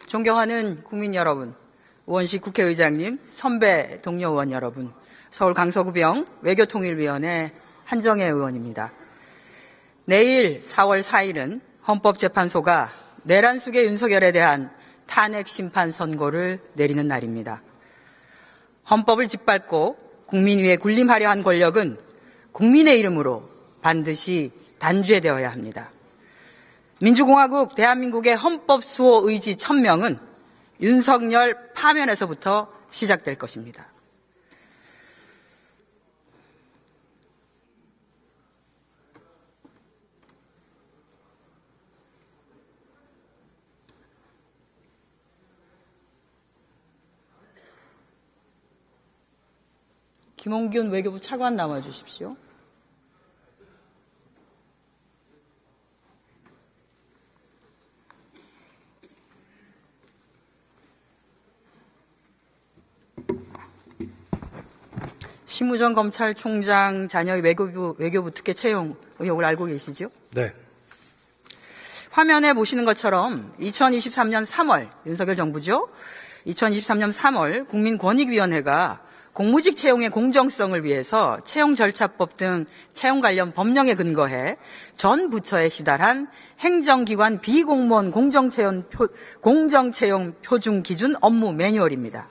존경하는 국민 여러분, 우원식 국회의장님, 선배 동료 의원 여러분, 서울 강서구병 외교통일위원회 한정혜 의원입니다. 내일 4월 4일은 헌법재판소가 내란숙의 윤석열에 대한 탄핵 심판 선고를 내리는 날입니다. 헌법을 짓밟고 국민 위에 군림하려 한 권력은 국민의 이름으로 반드시 단죄되어야 합니다. 민주공화국 대한민국의 헌법 수호 의지 천명은 윤석열 파면에서부터 시작될 것입니다. 김홍균 외교부 차관 나와 주십시오. 심우정 검찰총장 자녀의 외교부 특혜 채용 의혹을 알고 계시죠? 네. 화면에 보시는 것처럼 2023년 3월 윤석열 정부죠. 2023년 3월 국민권익위원회가 공무직 채용의 공정성을 위해서 채용절차법 등 채용 관련 법령에 근거해 전 부처에 시달한 행정기관 비공무원 공정채용 표준 기준 업무 매뉴얼입니다.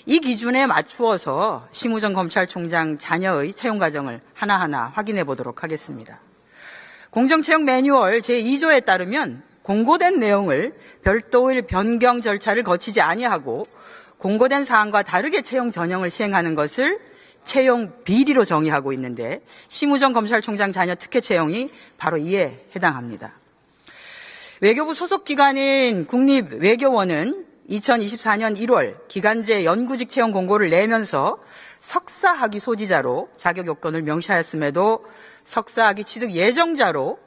이 기준에 맞추어서 심우정 검찰총장 자녀의 채용 과정을 하나하나 확인해 보도록 하겠습니다. 공정채용 매뉴얼 제2조에 따르면 공고된 내용을 별도의 변경 절차를 거치지 아니하고 공고된 사항과 다르게 채용 전형을 시행하는 것을 채용 비리로 정의하고 있는데 심우정 검찰총장 자녀 특혜 채용이 바로 이에 해당합니다. 외교부 소속 기관인 국립외교원은 2024년 1월 기간제 연구직 채용 공고를 내면서 석사학위 소지자로 자격 요건을 명시하였음에도 석사학위 취득 예정자인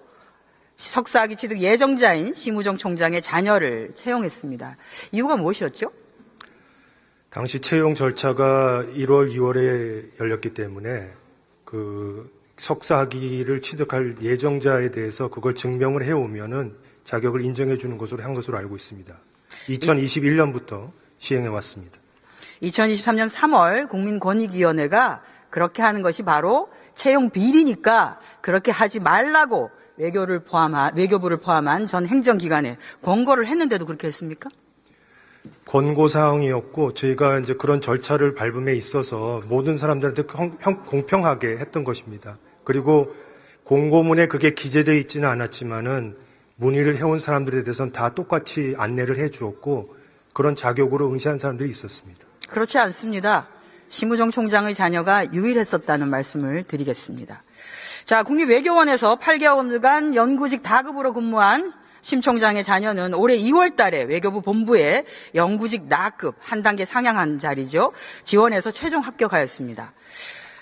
심우정 총장의 자녀를 채용했습니다. 이유가 무엇이었죠? 당시 채용 절차가 1월, 2월에 열렸기 때문에 그 석사학위를 취득할 예정자에 대해서 그걸 증명을 해오면은 자격을 인정해 주는 것으로 한 것으로 알고 있습니다. 2021년부터 시행해 왔습니다. 2023년 3월 국민권익위원회가 그렇게 하는 것이 바로 채용 비리니까 그렇게 하지 말라고 외교부를 포함한 전 행정기관에 권고를 했는데도 그렇게 했습니까? 권고 사항이었고 저희가 이제 그런 절차를 밟음에 있어서 모든 사람들한테 공평하게 했던 것입니다. 그리고 공고문에 그게 기재되어 있지는 않았지만은 문의를 해온 사람들에 대해서는 다 똑같이 안내를 해 주었고 그런 자격으로 응시한 사람들이 있었습니다. 그렇지 않습니다. 심우정 총장의 자녀가 유일했었다는 말씀을 드리겠습니다. 자, 국립외교원에서 8개월간 연구직 다급으로 근무한 심 총장의 자녀는 올해 2월 달에 외교부 본부에 연구직 나급 한 단계 상향한 자리죠. 지원해서 최종 합격하였습니다.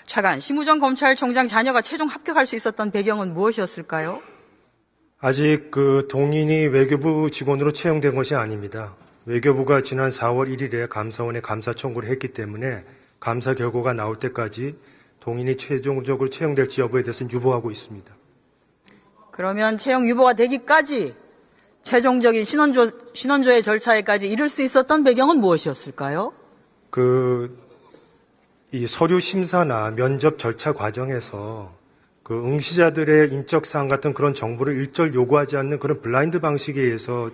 차관, 심우정 검찰총장 자녀가 최종 합격할 수 있었던 배경은 무엇이었을까요? 아직 그 동인이 외교부 직원으로 채용된 것이 아닙니다. 외교부가 지난 4월 1일에 감사원에 감사 청구를 했기 때문에 감사 결과가 나올 때까지 동인이 최종적으로 채용될지 여부에 대해서는 유보하고 있습니다. 그러면 채용 유보가 되기까지 최종적인 신원조회 절차에까지 이를 수 있었던 배경은 무엇이었을까요? 이 서류 심사나 면접 절차 과정에서 그 응시자들의 인적 사항 같은 그런 정보를 일절 요구하지 않는 그런 블라인드 방식에 의해서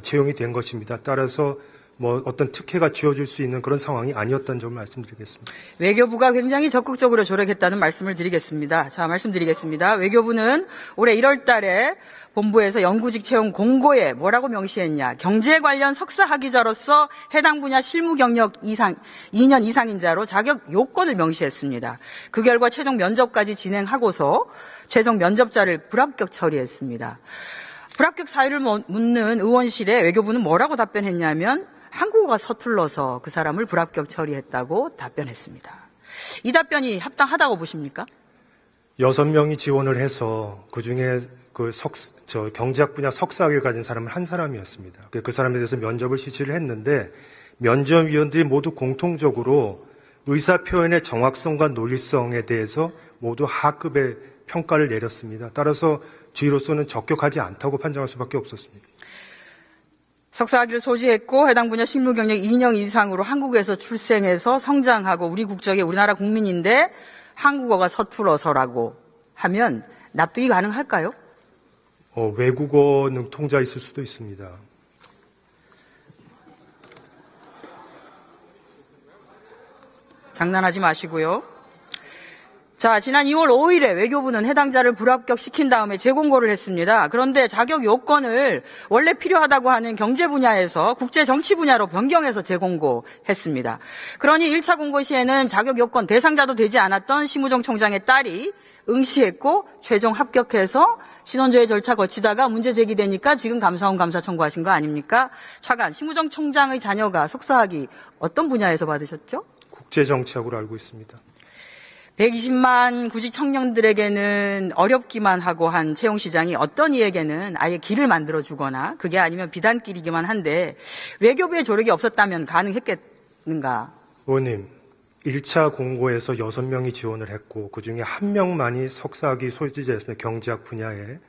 채용이 된 것입니다. 따라서 어떤 특혜가 쥐어질 수 있는 그런 상황이 아니었다는 점을 말씀드리겠습니다. 외교부가 굉장히 적극적으로 조력했다는 말씀을 드리겠습니다. 자, 말씀드리겠습니다. 외교부는 올해 1월 달에 본부에서 연구직 채용 공고에 뭐라고 명시했냐. 경제 관련 석사 학위자로서 해당 분야 실무 경력 2년 이상인 자로 자격 요건을 명시했습니다. 그 결과 최종 면접까지 진행하고서 최종 면접자를 불합격 처리했습니다. 불합격 사유를 묻는 의원실에 외교부는 뭐라고 답변했냐면 한국어가 서툴러서 그 사람을 불합격 처리했다고 답변했습니다. 이 답변이 합당하다고 보십니까? 6명이 지원을 해서 그중에 경제학 분야 석사학위를 가진 사람은 한 사람이었습니다. 그 사람에 대해서 면접을 실시를 했는데 면접위원들이 모두 공통적으로 의사표현의 정확성과 논리성에 대해서 모두 하급의 평가를 내렸습니다. 따라서 저희로서는 적격하지 않다고 판정할 수밖에 없었습니다. 석사학위를 소지했고 해당 분야 실무 경력 2년 이상으로 한국에서 출생해서 성장하고 우리 국적의 우리나라 국민인데 한국어가 서툴어서라고 하면 납득이 가능할까요? 외국어 능통자 있을 수도 있습니다. 장난하지 마시고요. 자, 지난 2월 5일에 외교부는 해당자를 불합격시킨 다음에 재공고를 했습니다. 그런데 자격 요건을 원래 필요하다고 하는 경제 분야에서 국제 정치 분야로 변경해서 재공고했습니다. 그러니 1차 공고 시에는 자격 요건 대상자도 되지 않았던 심우정 총장의 딸이 응시했고 최종 합격해서 신원조회 절차 거치다가 문제 제기되니까 지금 감사원 감사 청구하신 거 아닙니까? 차관, 심우정 총장의 자녀가 석사학위 어떤 분야에서 받으셨죠? 국제정치학으로 알고 있습니다. 120만 구직 청년들에게는 어렵기만 하고 한 채용 시장이 어떤 이에게는 아예 길을 만들어주거나 그게 아니면 비단길이기만 한데 외교부의 조력이 없었다면 가능했겠는가? 의원님, 1차 공고에서 6명이 지원을 했고 그중에 1명만이 석사학위 소지자였습니다. 경제학 분야에.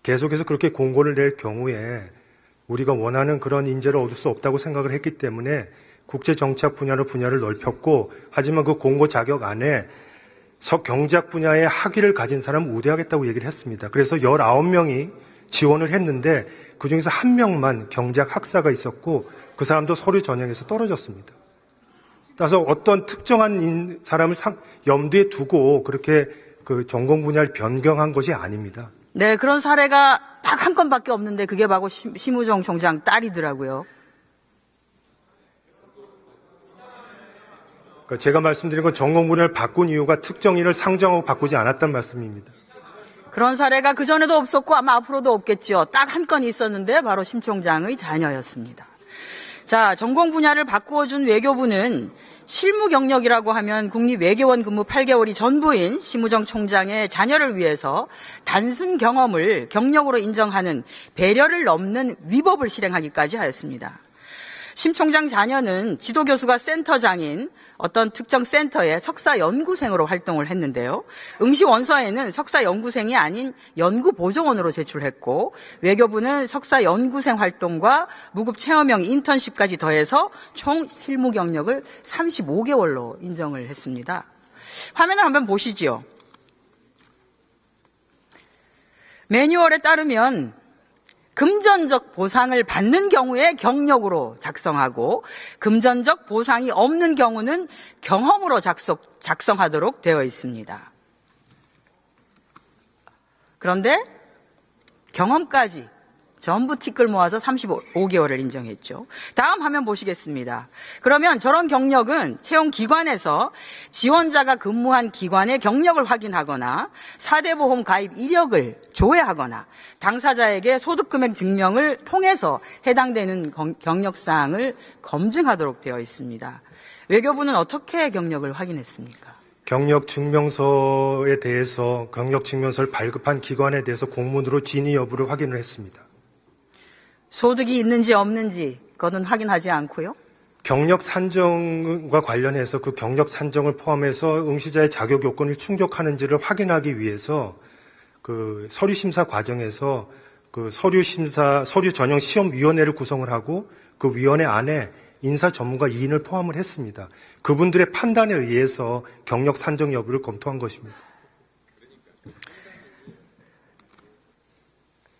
계속해서 그렇게 공고를 낼 경우에 우리가 원하는 그런 인재를 얻을 수 없다고 생각을 했기 때문에 국제정치학 분야로 분야를 넓혔고 하지만 그 공고 자격 안에 경제학 분야에 학위를 가진 사람을 우대하겠다고 얘기를 했습니다. 그래서 19명이 지원을 했는데 그중에서 1명만 경제학 학사가 있었고 그 사람도 서류 전형에서 떨어졌습니다. 따라서 어떤 특정한 사람을 염두에 두고 그렇게 그 전공 분야를 변경한 것이 아닙니다. 네, 그런 사례가 딱 한 건밖에 없는데 그게 바로 심우정 총장 딸이더라고요. 그러니까 제가 말씀드린 건 전공 분야를 바꾼 이유가 특정인을 상정하고 바꾸지 않았단 말씀입니다. 그런 사례가 그전에도 없었고 아마 앞으로도 없겠죠. 딱 한 건 있었는데 바로 심 총장의 자녀였습니다. 자, 전공 분야를 바꾸어준 외교부는 실무 경력이라고 하면 국립외교원 근무 8개월이 전부인 심우정 총장의 자녀를 위해서 단순 경험을 경력으로 인정하는 배려를 넘는 위법을 실행하기까지 하였습니다. 심 총장 자녀는 지도교수가 센터장인 어떤 특정 센터의 석사 연구생으로 활동을 했는데요. 응시 원서에는 석사 연구생이 아닌 연구보조원으로 제출했고 외교부는 석사 연구생 활동과 무급 체험형 인턴십까지 더해서 총 실무 경력을 35개월로 인정을 했습니다. 화면을 한번 보시죠. 매뉴얼에 따르면 금전적 보상을 받는 경우에 경력으로 작성하고 금전적 보상이 없는 경우는 경험으로 작성하도록 되어 있습니다. 그런데 경험까지 전부 티끌 모아서 35개월을 인정했죠. 다음 화면 보시겠습니다. 그러면 저런 경력은 채용기관에서 지원자가 근무한 기관의 경력을 확인하거나 4대 보험 가입 이력을 조회하거나 당사자에게 소득금액 증명을 통해서 해당되는 경력사항을 검증하도록 되어 있습니다. 외교부는 어떻게 경력을 확인했습니까? 경력증명서에 대해서 경력증명서를 발급한 기관에 대해서 공문으로 진위 여부를 확인을 했습니다. 소득이 있는지 없는지 그거는 확인하지 않고요. 경력 산정과 관련해서 그 경력 산정을 포함해서 응시자의 자격 요건을 충족하는지를 확인하기 위해서 그 서류 심사 과정에서 그 서류 전형 시험위원회를 구성을 하고 그 위원회 안에 인사 전문가 2인을 포함을 했습니다. 그분들의 판단에 의해서 경력 산정 여부를 검토한 것입니다.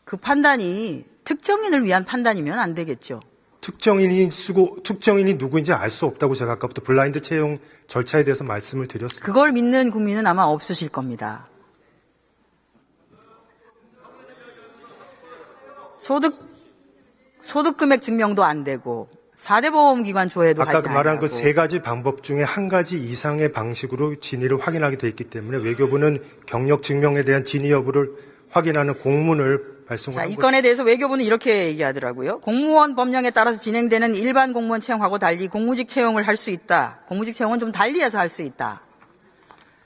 그 판단이 특정인을 위한 판단이면 안 되겠죠. 특정인이 누구인지 알 수 없다고 제가 아까부터 블라인드 채용 절차에 대해서 말씀을 드렸습니다. 그걸 믿는 국민은 아마 없으실 겁니다. 소득금액 증명도 안 되고 4대 보험기관 조회도 하지 아까 말한 않고. 그 세 가지 방법 중에 한 가지 이상의 방식으로 진위를 확인하게 돼 있기 때문에 외교부는 경력 증명에 대한 진위 여부를 확인하는 공문을 발송을 자, 한 이 건에 대해서 외교부는 이렇게 얘기하더라고요. 공무원 법령에 따라서 진행되는 일반 공무원 채용하고 달리 공무직 채용을 할 수 있다. 공무직 채용은 좀 달리해서 할 수 있다.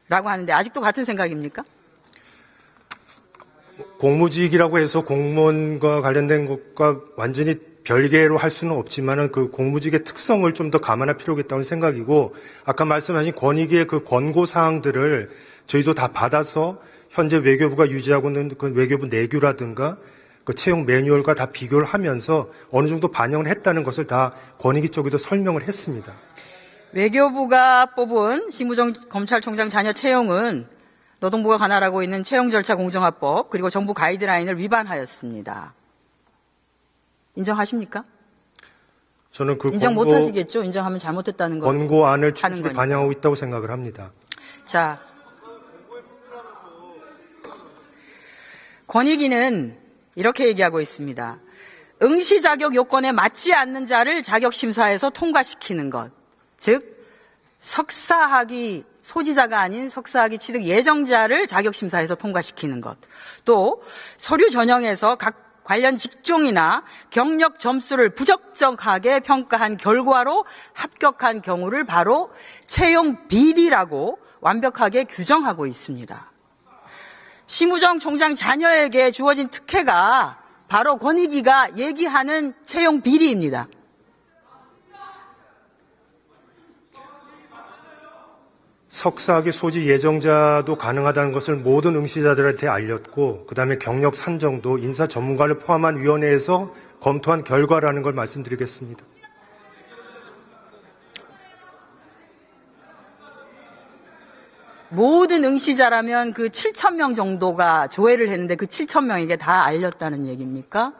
라고 하는데 아직도 같은 생각입니까? 공무직이라고 해서 공무원과 관련된 것과 완전히 별개로 할 수는 없지만은 그 공무직의 특성을 좀 더 감안할 필요가 있다는 생각이고 아까 말씀하신 권익위의 그 권고 사항들을 저희도 다 받아서 현재 외교부가 유지하고 있는 그 외교부 내규라든가 그 채용 매뉴얼과 다 비교를 하면서 어느 정도 반영을 했다는 것을 다 권익위 쪽에도 설명을 했습니다. 외교부가 뽑은 심우정 검찰총장 자녀 채용은 노동부가 관할하고 있는 채용절차공정화법 그리고 정부 가이드라인을 위반하였습니다. 인정하십니까? 저는 그 인정 못하시겠죠? 인정하면 잘못했다는 거. 권고안을 충실히 반영하고 있다고 생각을 합니다. 자, 권익위는 이렇게 얘기하고 있습니다. 응시 자격 요건에 맞지 않는 자를 자격심사에서 통과시키는 것. 즉, 석사학위 소지자가 아닌 석사학위 취득 예정자를 자격심사에서 통과시키는 것. 또 서류 전형에서 각 관련 직종이나 경력 점수를 부적정하게 평가한 결과로 합격한 경우를 바로 채용 비리라고 완벽하게 규정하고 있습니다. 심우정 총장 자녀에게 주어진 특혜가 바로 권익위가 얘기하는 채용 비리입니다. 석사학위 소지 예정자도 가능하다는 것을 모든 응시자들한테 알렸고 그다음에 경력 산정도 인사 전문가를 포함한 위원회에서 검토한 결과라는 걸 말씀드리겠습니다. 모든 응시자라면 그 7,000명 정도가 조회를 했는데 그 7,000명에게 다 알렸다는 얘기입니까?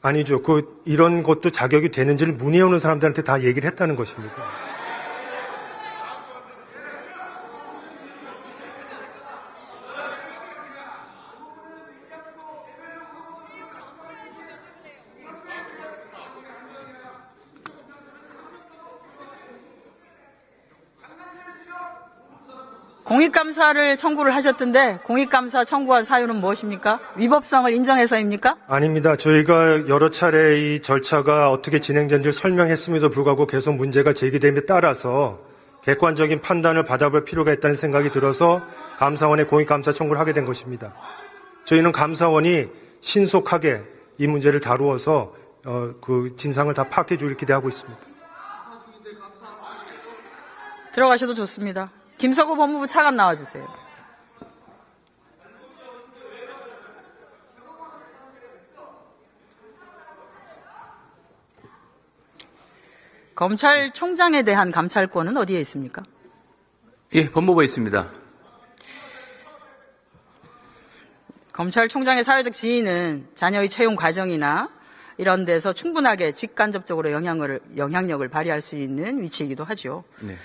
아니죠. 이런 것도 자격이 되는지를 문의해오는 사람들한테 다 얘기를 했다는 것입니다. 공익감사를 청구를 하셨던데 공익감사 청구한 사유는 무엇입니까? 위법성을 인정해서입니까? 아닙니다. 저희가 여러 차례 이 절차가 어떻게 진행된지를 설명했음에도 불구하고 계속 문제가 제기됨에 따라서 객관적인 판단을 받아볼 필요가 있다는 생각이 들어서 감사원에 공익감사 청구를 하게 된 것입니다. 저희는 감사원이 신속하게 이 문제를 다루어서 그 진상을 다 파악해 주길 기대하고 있습니다. 들어가셔도 좋습니다. 김석우 법무부 차관 나와주세요. 검찰총장에 대한 감찰권은 어디에 있습니까? 예, 법무부에 있습니다. 검찰총장의 사회적 지위는 자녀의 채용 과정이나 이런 데서 충분하게 직간접적으로 영향력을 발휘할 수 있는 위치이기도 하죠. 네.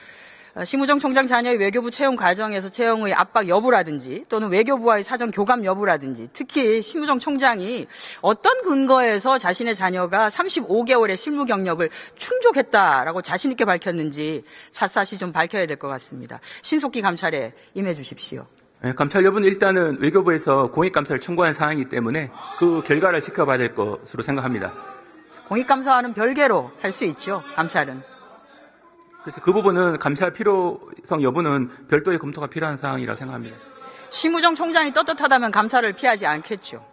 심우정 총장 자녀의 외교부 채용 과정에서 채용의 압박 여부라든지 또는 외교부와의 사전 교감 여부라든지 특히 심우정 총장이 어떤 근거에서 자신의 자녀가 35개월의 실무 경력을 충족했다라고 자신 있게 밝혔는지 샅샅이 좀 밝혀야 될 것 같습니다. 신속히 감찰에 임해 주십시오. 네, 감찰 여부는 일단은 외교부에서 공익감사를 청구한 사항이기 때문에 그 결과를 지켜봐야 될 것으로 생각합니다. 공익감사와는 별개로 할 수 있죠. 감찰은. 그래서 그 부분은 감찰 필요성 여부는 별도의 검토가 필요한 사항이라고 생각합니다. 심우정 총장이 떳떳하다면 감찰을 피하지 않겠죠.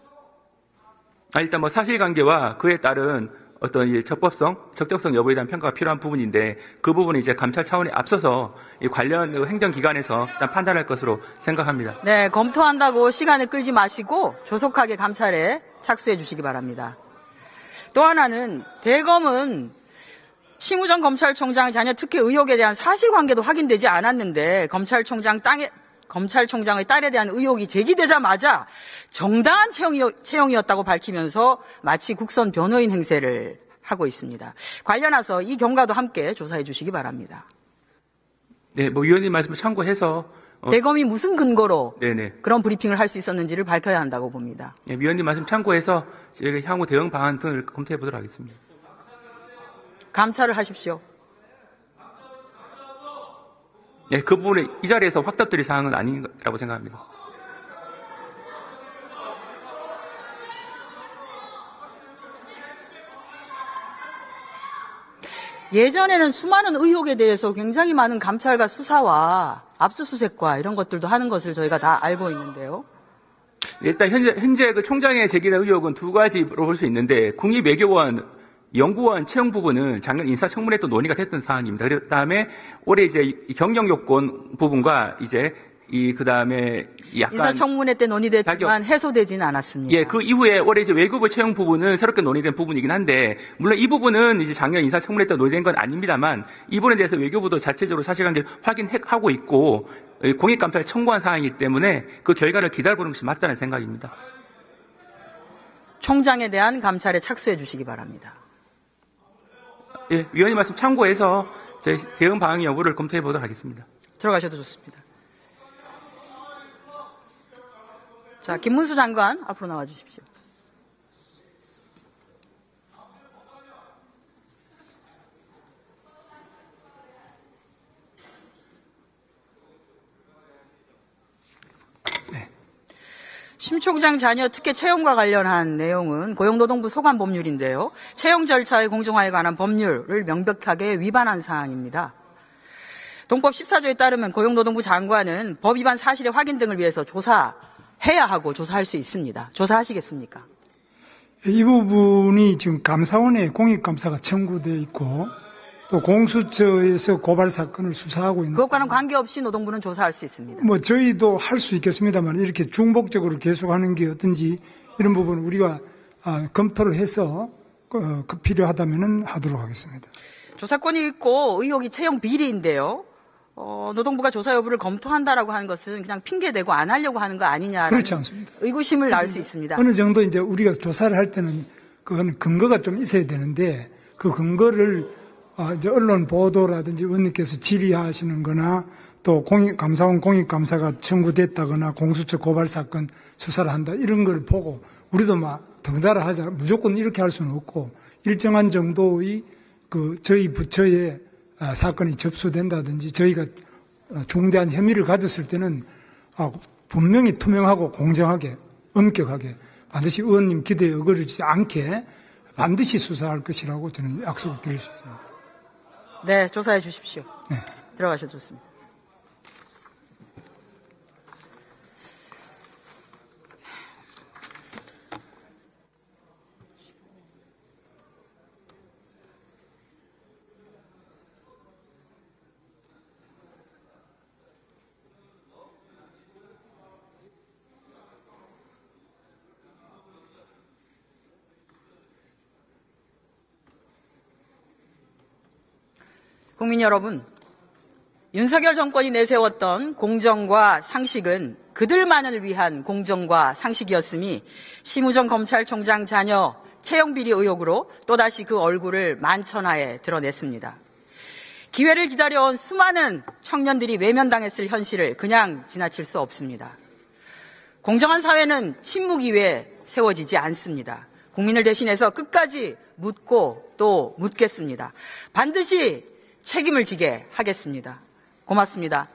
일단 뭐 사실관계와 그에 따른 어떤 이제 적격성 여부에 대한 평가가 필요한 부분인데 그 부분은 이제 감찰 차원에 앞서서 이 관련 행정기관에서 일단 판단할 것으로 생각합니다. 네, 검토한다고 시간을 끌지 마시고 조속하게 감찰에 착수해 주시기 바랍니다. 또 하나는 대검은 심우정 검찰총장 자녀 특혜 의혹에 대한 사실관계도 확인되지 않았는데 검찰총장의 딸에 대한 의혹이 제기되자마자 정당한 채용이었다고 밝히면서 마치 국선 변호인 행세를 하고 있습니다. 관련해서 이 경과도 함께 조사해 주시기 바랍니다. 네, 뭐 위원님 말씀을 참고해서 대검이 무슨 근거로 네네. 그런 브리핑을 할 수 있었는지를 밝혀야 한다고 봅니다. 네, 위원님 말씀 참고해서 저희가 향후 대응 방안 등을 검토해 보도록 하겠습니다. 감찰을 하십시오. 네, 그 부분에 이 자리에서 확답드릴 사항은 아니라고 생각합니다. 예전에는 수많은 의혹에 대해서 굉장히 많은 감찰과 수사와 압수수색과 이런 것들도 하는 것을 저희가 다 알고 있는데요. 일단 현재 그 총장의 제기된 의혹은 두 가지로 볼 수 있는데 국립외교원 연구원 채용 부분은 작년 인사청문회 또 논의가 됐던 사안입니다. 그 다음에 올해 이제 경영 요건 부분과 이제 그다음에 약간 인사청문회 때 논의됐지만 해소되지는 않았습니다. 예, 그 이후에 올해 이제 외교부 채용 부분은 새롭게 논의된 부분이긴 한데, 물론 이 부분은 이제 작년 인사청문회 때 논의된 건 아닙니다만, 이 부분에 대해서 외교부도 자체적으로 사실관계를 확인하고 있고, 공익감사를 청구한 사항이기 때문에 그 결과를 기다려보는 것이 맞다는 생각입니다. 총장에 대한 감찰에 착수해 주시기 바랍니다. 예, 위원님 말씀 참고해서 저희 대응 방향 여부를 검토해 보도록 하겠습니다. 들어가셔도 좋습니다. 자, 김문수 장관 앞으로 나와 주십시오. 심 총장 자녀 특혜 채용과 관련한 내용은 고용노동부 소관법률인데요. 채용 절차의 공정화에 관한 법률을 명백하게 위반한 사항입니다. 동법 14조에 따르면 고용노동부 장관은 법 위반 사실의 확인 등을 위해서 조사해야 하고 조사할 수 있습니다. 조사하시겠습니까? 이 부분이 지금 감사원에 공익감사가 청구되어 있고 또 공수처에서 고발 사건을 수사하고 있는. 그것과는 관계없이 노동부는 조사할 수 있습니다. 저희도 할 수 있겠습니다만 이렇게 중복적으로 계속하는 게 어떤지 이런 부분 우리가 검토를 해서 필요하다면은 하도록 하겠습니다. 조사권이 있고 의혹이 채용 비리인데요. 노동부가 조사 여부를 검토한다라고 하는 것은 그냥 핑계대고 안 하려고 하는 거 아니냐라는 그렇지 않습니다. 의구심을 낳을 수 있습니다. 어느 정도 이제 우리가 조사를 할 때는 그건 근거가 좀 있어야 되는데 그 근거를 이제 언론 보도라든지 의원님께서 질의하시는 거나 또 감사원 공익감사가 청구됐다거나 공수처 고발 사건 수사를 한다 이런 걸 보고 우리도 막 덩달아 하자 무조건 이렇게 할 수는 없고 일정한 정도의 저희 부처에 사건이 접수된다든지 저희가 중대한 혐의를 가졌을 때는 분명히 투명하고 공정하게 엄격하게 반드시 의원님 기대에 어그러지지 않게 반드시 수사할 것이라고 저는 약속을 드릴 수 있습니다. 네, 조사해 주십시오. 네. 들어가셔도 좋습니다. 국민 여러분, 윤석열 정권이 내세웠던 공정과 상식은 그들만을 위한 공정과 상식이었음이 심우정 검찰총장 자녀 채용비리 의혹으로 또다시 그 얼굴을 만천하에 드러냈습니다. 기회를 기다려온 수많은 청년들이 외면당했을 현실을 그냥 지나칠 수 없습니다. 공정한 사회는 침묵 이외에 세워지지 않습니다. 국민을 대신해서 끝까지 묻고 또 묻겠습니다. 반드시 책임을 지게 하겠습니다. 고맙습니다.